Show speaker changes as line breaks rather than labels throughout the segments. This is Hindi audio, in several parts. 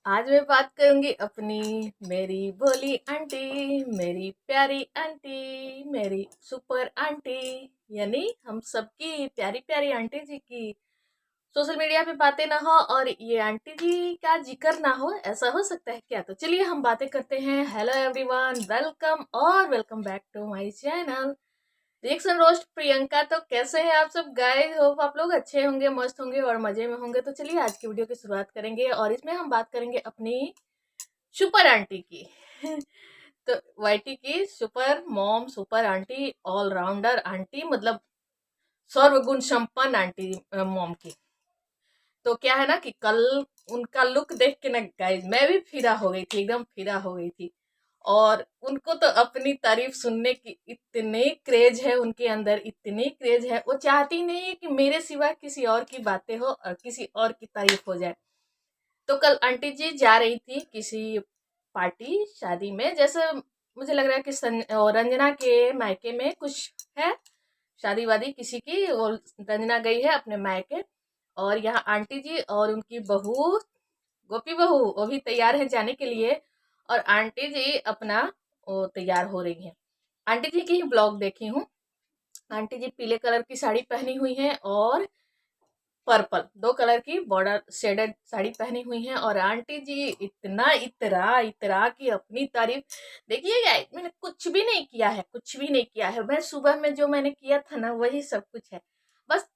आज मैं बात करूंगी अपनी मेरी भोली आंटी, मेरी प्यारी आंटी, मेरी सुपर आंटी, यानी हम सबकी प्यारी प्यारी आंटी जी की सोशल मीडिया पे बातें ना हो और ये आंटी जी का जिक्र ना हो, ऐसा हो सकता है क्या? तो चलिए हम बातें करते हैं। हेलो एवरीवन, वेलकम और welcome back to my channel reaction roast Priyanka. तो कैसे हैं आप सब गाइस? होप आप लोग अच्छे होंगे, मस्त होंगे और मजे में होंगे। तो चलिए आज की वीडियो की शुरुआत करेंगे और इसमें हम बात करेंगे अपनी सुपर आंटी की तो वाईटी की super mom, super aunty, all rounder aunty, मतलब सर्वगुण संपन्न आंटी मॉम की। तो क्या है ना कि कल उनका लुक देख के ना गाइस मैं भी फिदा हो गई थी, एकदम फिदा हो गई थी। और उनको तो अपनी तारीफ सुनने की इतने क्रेज है, उनके अंदर इतनी क्रेज है, वो चाहती नहीं है कि मेरे सिवा किसी और की बातें हो और किसी और की तारीफ हो जाए। तो कल आंटी जी जा रही थी किसी पार्टी शादी में, जैसे मुझे लग रहा है कि रंजना के मायके में कुछ है, शादी वादी किसी की, वो रंजना गई है अपने मायके। और यहाँ आंटी जी और उनकी बहू, गोपी बहू, वो भी तैयार है जाने के लिए। और आंटी जी अपना वो तैयार हो रही हैं। आंटी जी की ही ब्लॉग देखी हूँ। आंटी जी पीले कलर की साड़ी पहनी हुई हैं और पर्पल, दो कलर की बॉर्डर शेडेड साड़ी पहनी हुई हैं। और आंटी जी इतना इतरा इतरा की अपनी तारीफ। देखिएगा, मैंने कुछ भी नहीं किया है, कुछ भी नहीं किया है। मैं सुबह में जो मैंने किया था ना वही सब कुछ है। बस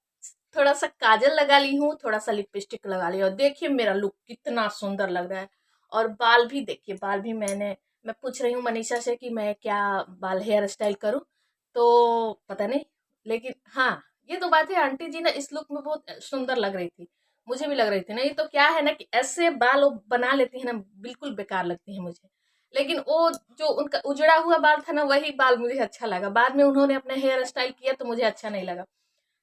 थोड़ा सा काजल लगा ली हूँ, थोड़ा सा लिपस्टिक लगा लिया और देखिए मेरा लुक कितना सुंदर लग रहा है। और बाल भी देखिए, बाल भी मैं पूछ रही हूँ मनीषा से कि मैं क्या बाल हेयर स्टाइल करूँ, तो पता नहीं। लेकिन हाँ, ये तो बात है, आंटी जी ना इस लुक में बहुत सुंदर लग रही थी। मुझे भी लग रही थी ना। ये तो क्या है ना कि ऐसे बाल वो बना लेती है ना, बिल्कुल बेकार लगती है मुझे। लेकिन वो जो उनका उजड़ा हुआ बाल था ना, वही बाल मुझे अच्छा लगा। बाद में उन्होंने अपना हेयर स्टाइल किया तो मुझे अच्छा नहीं लगा।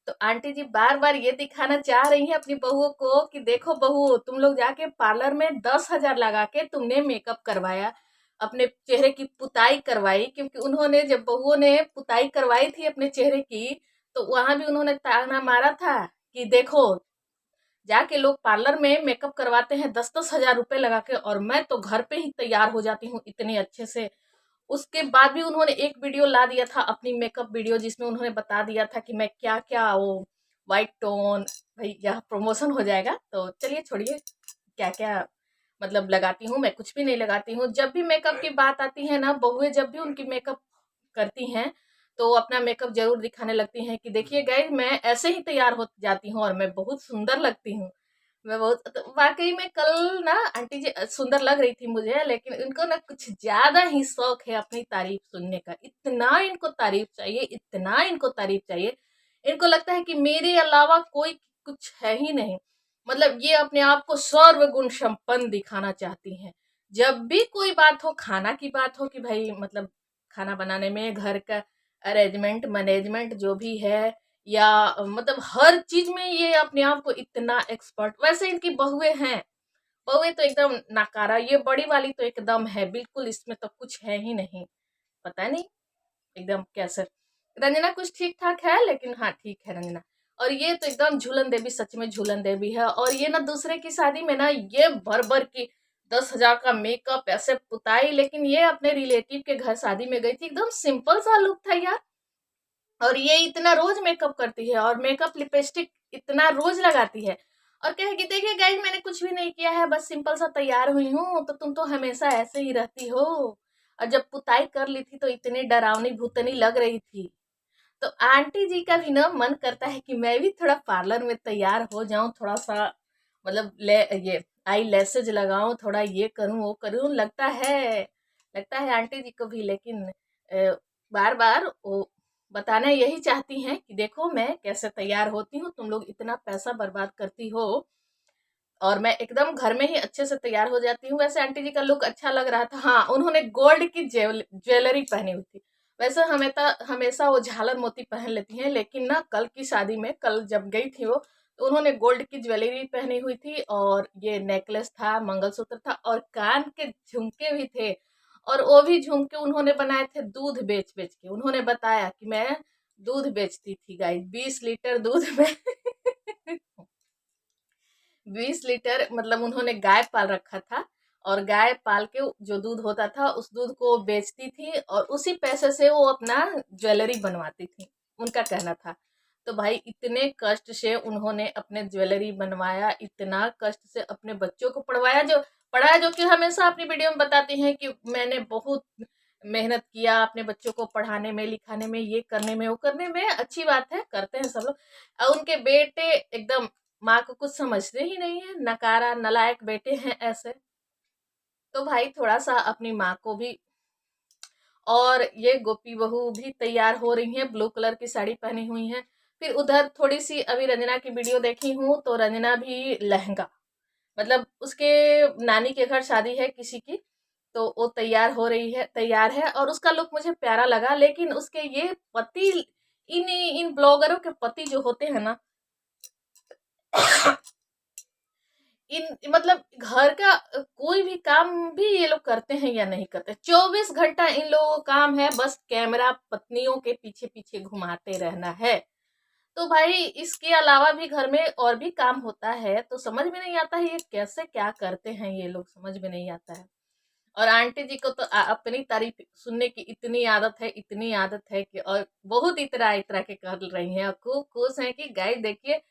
तो आंटी जी बार बार ये दिखाना चाह रही हैं अपनी बहुओं को कि देखो बहू, तुम लोग जाके पार्लर में 10,000 लगा के तुमने मेकअप करवाया, अपने चेहरे की पुताई करवाई। क्योंकि उन्होंने जब बहुओं ने पुताई करवाई थी अपने चेहरे की, तो वहां भी उन्होंने ताना मारा था कि देखो, जाके लोग पार्लर में मेकअप करवाते हैं 10-10 हजार रुपए लगा के, और मैं तो घर पे ही तैयार हो जाती हूँ इतने अच्छे से। उसके बाद भी उन्होंने एक वीडियो ला दिया था, अपनी मेकअप वीडियो, जिसमें उन्होंने बता दिया था कि मैं क्या क्या वो वाइट टोन, भाई यह प्रमोशन हो जाएगा। तो चलिए छोड़िए, क्या क्या मतलब लगाती हूँ, मैं कुछ भी नहीं लगाती हूँ। जब भी मेकअप की बात आती है ना, बहुएं जब भी उनकी मेकअप करती हैं तो वो अपना मेकअप जरूर दिखाने लगती हैं कि देखिए गाइस, मैं ऐसे ही तैयार हो जाती हूँ और मैं बहुत सुंदर लगती हूँ। मैं बहुत तो वाकई में कल ना आंटी जी सुंदर लग रही थी मुझे, लेकिन इनको ना कुछ ज्यादा ही शौक है अपनी तारीफ सुनने का। इतना इनको तारीफ चाहिए, इतना इनको तारीफ चाहिए। इनको लगता है कि मेरे अलावा कोई कुछ है ही नहीं। मतलब ये अपने आप को सर्वगुण संपन्न दिखाना चाहती हैं। जब भी कोई बात हो, खाना की बात हो कि भाई मतलब खाना बनाने में घर का अरेंजमेंट मैनेजमेंट जो भी है, या मतलब हर चीज में ये अपने आप को इतना एक्सपर्ट। वैसे इनकी बहुएं हैं, बहुएं तो एकदम नाकारा। ये बड़ी वाली तो एकदम है, बिल्कुल इसमें तो कुछ है ही नहीं। पता नहीं एकदम कैसे। रंजना कुछ ठीक ठाक है, लेकिन हाँ ठीक है रंजना। और ये तो एकदम झूलन देवी, सच में झूलन देवी है। और ये ना दूसरे की शादी में ना ये भर भर की 10,000 का मेकअप ऐसे पुताई, लेकिन ये अपने रिलेटिव के घर शादी में गई थी, एकदम सिंपल सा लुक था यार। और ये इतना रोज मेकअप करती है और मेकअप लिपस्टिक इतना रोज लगाती है। और कहे कि देखिए गाइस, मैंने कुछ भी नहीं किया है, बस सिंपल सा तैयार हुई हूँ, तो तुम तो हमेशा ऐसे ही रहती हो। और जब पुताई कर ली थी तो इतनी डरावनी भूतनी लग रही थी। तो आंटी जी का भी ना मन करता है कि मैं भी थोड़ा पार्लर में तैयार हो जाऊं, थोड़ा सा मतलब ये आई लैसेज लगाऊं, थोड़ा ये करूं वो करूं। लगता है आंटी जी को भी। लेकिन बार बार वो बताना यही चाहती हैं कि देखो मैं कैसे तैयार होती हूँ, तुम लोग इतना पैसा बर्बाद करती हो और मैं एकदम घर में ही अच्छे से तैयार हो जाती हूँ। वैसे आंटी जी का लुक अच्छा लग रहा था। हाँ, उन्होंने गोल्ड की ज्वेलरी पहनी हुई थी। वैसे हमेशा हमेशा वो झालर मोती पहन लेती हैं, लेकिन ना कल की शादी में, कल जब गई थी वो, तो उन्होंने गोल्ड की ज्वेलरी पहनी हुई थी और ये नेकलेस था, मंगलसूत्र था और कान के झुमके भी थे। और वो भी झुमके उन्होंने बनाए थे दूध बेच बेच के। उन्होंने बताया कि मैं दूध बेचती थी गाइस, 20 लीटर दूध में 20 लीटर, मतलब उन्होंने गाय पाल रखा था। और गाय पाल के जो दूध होता था उस दूध को बेचती थी और उसी पैसे से वो अपना ज्वेलरी बनवाती थी, उनका कहना था। तो भाई इतने कष्ट से उन्होंने अपने ज्वेलरी बनवाया, इतना कष्ट से अपने बच्चों को पढ़ाया, जो कि हमेशा अपनी वीडियो में बताती हैं कि मैंने बहुत मेहनत किया अपने बच्चों को पढ़ाने में, लिखाने में, ये करने में, वो करने में। अच्छी बात है, करते हैं सब लोग। और उनके बेटे एकदम माँ को कुछ समझते ही नहीं है, नकारा नालायक बेटे हैं ऐसे। तो भाई थोड़ा सा अपनी माँ को भी। और ये गोपी बहू भी तैयार हो रही हैं, ब्लू कलर की साड़ी पहनी हुई हैं। फिर उधर थोड़ी सी अभी रंजना की वीडियो देखी हूँ तो रंजना भी लहंगा, मतलब उसके नानी के घर शादी है किसी की, तो वो तैयार हो रही है, तैयार है और उसका लुक मुझे प्यारा लगा। लेकिन उसके ये पति, इन इन ब्लॉगरों के पति जो होते हैं ना, इन मतलब घर का कोई भी काम भी ये लोग करते हैं या नहीं करते, 24 घंटा इन लोगों का काम है बस कैमरा पत्नियों के पीछे पीछे घुमाते रहना है। तो भाई इसके अलावा भी घर में और भी काम होता है, तो समझ में नहीं आता है ये कैसे क्या करते हैं, ये लोग समझ में नहीं आता है। और आंटी जी को तो अपनी तारीफ सुनने की इतनी आदत है, इतनी आदत है कि और बहुत इतरा इतरा के कर रही हैं और खूब खुश हैं कि गाय देखिए,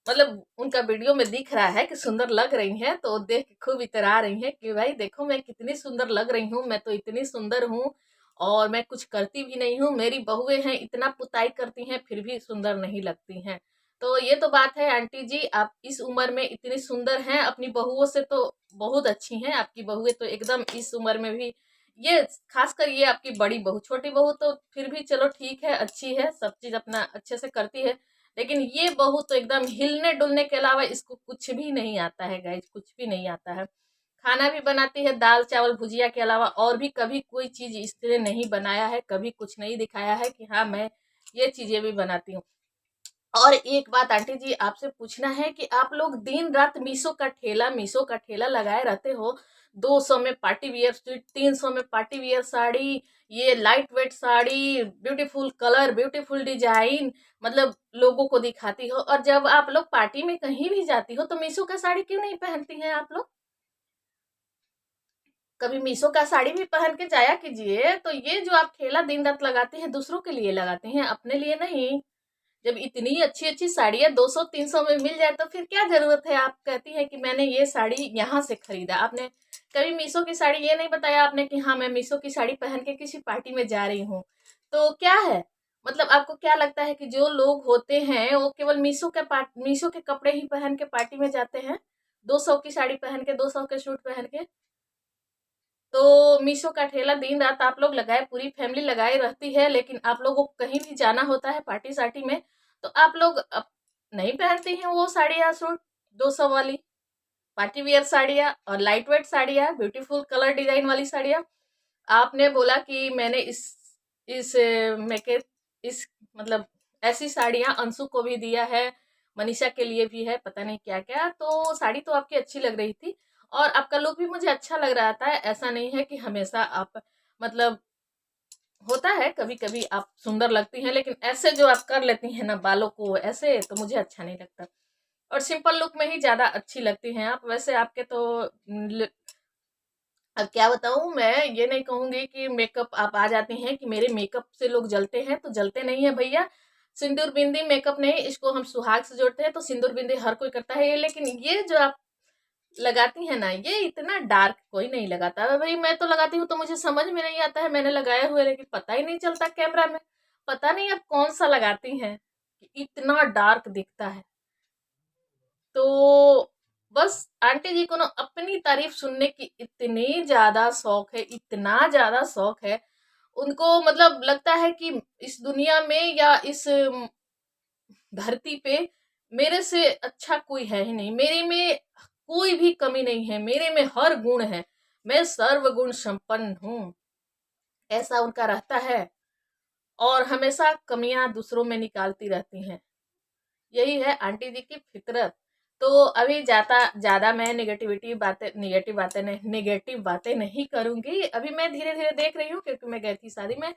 मतलब उनका वीडियो में दिख रहा है कि सुंदर लग रही हैं, तो देख के खूब इतरा रही हैं कि भाई देखो मैं कितनी सुंदर लग रही हूँ, मैं तो इतनी सुंदर हूँ और मैं कुछ करती भी नहीं हूँ, मेरी बहुएं हैं इतना पुताई करती हैं फिर भी सुंदर नहीं लगती हैं। तो ये तो बात है आंटी जी, आप इस उम्र में इतनी सुंदर हैं, अपनी बहुओं से तो बहुत अच्छी हैं आपकी बहुएं तो एकदम इस उम्र में भी। ये खासकर ये आपकी बड़ी बहू, छोटी बहू तो फिर भी चलो ठीक है, अच्छी है, सब चीज अपना अच्छे से करती है। लेकिन ये बहू तो एकदम हिलने डुलने के अलावा इसको कुछ भी नहीं आता है गाइज, कुछ भी नहीं आता है। खाना भी बनाती है दाल चावल भुजिया के अलावा, और भी कभी कोई चीज इसने नहीं बनाया है, कभी कुछ नहीं दिखाया है कि हाँ मैं ये चीजें भी बनाती हूँ। और एक बात आंटी जी आपसे पूछना है कि आप लोग दिन रात मीशो का ठेला लगाए रहते हो। 200 में पार्टी वियर सूट, 300 में पार्टी वियर साड़ी, ये light weight sari, beautiful colour, beautiful design, मतलब लोगों को दिखाती हो। और जब आप लोग पार्टी में कहीं भी जाती हो तो मीशो का साड़ी क्यों नहीं पहनती हैं आप लोग? कभी मीशो का साड़ी भी पहन के जाया कीजिए। तो ये जो आप ठेला दिन रात लगाते हैं दूसरों के लिए लगाते हैं, अपने लिए नहीं। जब इतनी अच्छी अच्छी साड़ियाँ 200-300 में मिल जाए तो फिर क्या जरूरत है, आप कहती हैं कि मैंने ये साड़ी यहाँ से खरीदा। आपने कभी मीशो की साड़ी ये नहीं बताया आपने कि हाँ मैं मीशो की साड़ी पहन के किसी पार्टी में जा रही हूँ। तो क्या है, मतलब आपको क्या लगता है कि जो लोग होते हैं वो केवल मीशो के कपड़े ही पहन के पार्टी में जाते हैं, 200 की साड़ी पहन के, 200 के सूट पहन के? तो मीशो का ठेला दिन रात आप लोग लगाए, पूरी फैमिली लगाए रहती है, लेकिन आप लोगों को कहीं भी जाना होता है पार्टी सार्टी में तो आप लोग नहीं पहनती हैं वो साड़ियाँ सूट, 200 वाली पार्टी वियर साड़ियाँ और लाइट वेट साड़ियाँ, ब्यूटीफुल कलर डिजाइन वाली साड़ियाँ। आपने बोला कि मैंने इस मेके इस मतलब ऐसी साड़ियाँ अंशु को भी दिया है, मनीषा के लिए भी है, पता नहीं क्या क्या। तो साड़ी तो आपकी अच्छी लग रही थी और आपका लुक भी मुझे अच्छा लग रहा था। ऐसा नहीं है कि हमेशा आप, मतलब होता है कभी कभी आप सुंदर लगती हैं, लेकिन ऐसे जो आप कर लेती हैं ना बालों को ऐसे, तो मुझे अच्छा नहीं लगता। और सिंपल लुक में ही ज्यादा अच्छी लगती हैं आप। वैसे आपके तो अब क्या बताऊं, मैं ये नहीं कहूंगी कि मेकअप आप आ जाती हैं कि मेरे मेकअप से लोग जलते हैं, तो जलते नहीं है भैया। सिंदूर बिंदी मेकअप नहीं, इसको हम सुहाग से जोड़ते हैं, तो सिंदूर बिंदी हर कोई करता है ये, लेकिन ये जो आप लगाती है ना ये इतना डार्क कोई नहीं लगाता है भाई। मैं तो लगाती हूँ तो मुझे समझ में नहीं आता है मैंने लगाया हुआ है, लेकिन पता ही नहीं चलता कैमरा में। पता नहीं आप कौन सा लगाती हैं कि इतना डार्क दिखता है। तो बस आंटी जी को ना अपनी तारीफ सुनने की इतनी ज्यादा शौक है, इतना ज्यादा शौक है उनको, मतलब लगता है कि इस दुनिया में या इस धरती पे मेरे से अच्छा कोई है ही नहीं, मेरे में कोई भी कमी नहीं है, मेरे में हर गुण है, मैं सर्वगुण संपन्न हूँ, ऐसा उनका रहता है। और हमेशा कमियां दूसरों में निकालती रहती हैं, यही है आंटी जी की फितरत। तो अभी ज्यादा मैं नेगेटिव बातें नहीं करूंगी। अभी मैं धीरे धीरे देख रही हूँ क्योंकि मैं गई थी शादी में,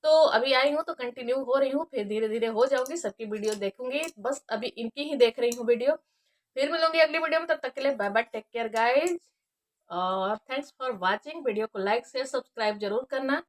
तो अभी आई हूँ तो कंटिन्यू हो रही हूँ, फिर धीरे धीरे हो जाऊंगी, सबकी वीडियो देखूंगी। बस अभी इनकी ही देख रही हूँ वीडियो। फिर मिलूंगी अगली वीडियो में, तब तक के लिए bye bye, take care guys. और थैंक्स फॉर वॉचिंग। वीडियो को लाइक शेयर सब्सक्राइब जरूर करना।